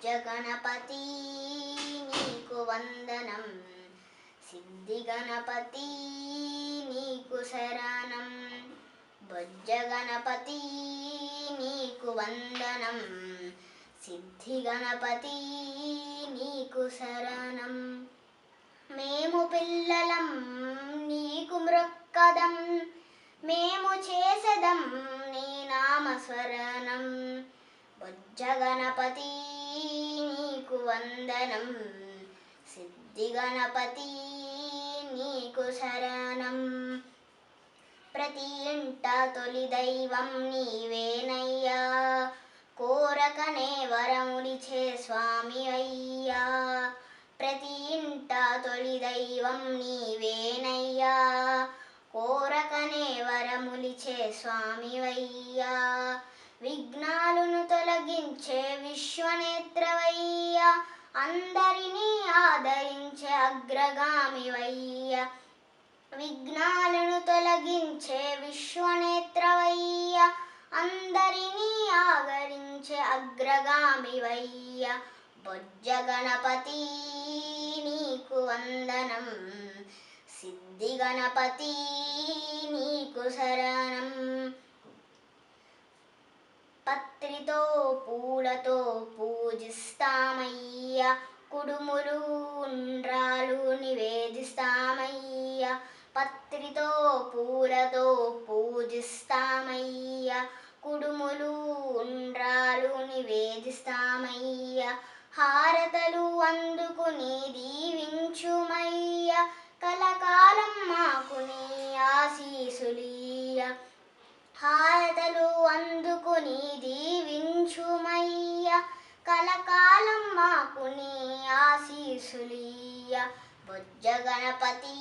బొజ్జ గణపతి నీకు వందనం, సిద్ధి గణపతి నీకు శరణం. బొజ్జ గణపతి నీకు వందనం, సిద్ధి గణపతి నీకు శరణం. మేము పిల్లలం నీకు మ్రొక్కదం, మేము చేసెదం నీ నామస్మరణం. బొజ్జ గణపతి నీకు వందనం, సిద్ధి గణపతి నీకు శరణం. ప్రతి ఇంట తొలి దైవం నీవేనయ్యా, కోరకనే వరములిచే స్వామి అయ్యా. ప్రతి ఇంట తొలి దైవం నీవేనయ్యా, కోరకనే వరములిచే స్వామివయ్యా. విఘ్నాలను తొలగించే విశ్వనేత్రవయ్యా, అందరినీ ఆదరించే అగ్రగామివయ్యా. విఘ్నాలను తొలగించే విశ్వనేత్రవయ్యా, అందరినీ ఆదరించే అగ్రగామివయ్యా. బొజ్జ గణపతి నీకు వందనం, సిద్ధి గణపతి నీకు శరణం. పత్రితో పూలతో పూజిస్తామయ్యా, కుడుములు ఉండ్రాలు నివేదిస్తామయ్యా. పత్రితో పూలతో పూజిస్తామయ్యా, కుడుములు ఉండ్రాలు నివేదిస్తామయ్యా. హారతలు అందుకుని దీవించుమయ్యా, కలకాలం మాకు నీ ఆశీసులియ్య. హారతలు అందుకుని దీవించుమయ్యా, కలకాలం మాకు నీ ఆశీసులియ్య. బొజ్జ గణపతి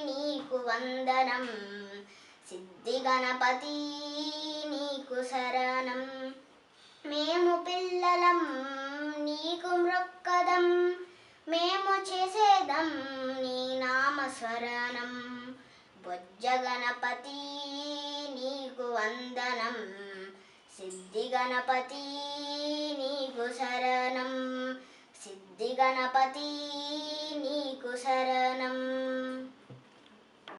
నీకు వందనం, సిద్ధి గణపతి నీకు శరణం. మేము పిల్లలం నీకు మ్రొక్కదం, మేము చేసేదం నీ నామస్మరణం. బొజ్జ గణపతి నీకు వందనం, సిద్ధి గణపతి నీకు శరణం. సిద్ధి గణపతి నీకు శరణం.